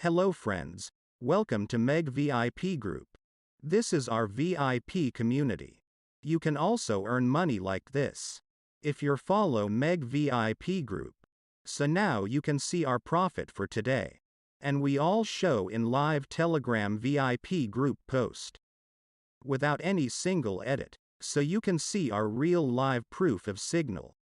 Hello friends. Welcome to MEG VIP group. This is our VIP community. You can also earn money like this if you follow MEG VIP group. So now you can see our profit for today. And we all show in live Telegram VIP group post. Without any single edit. So you can see our real live proof of signal.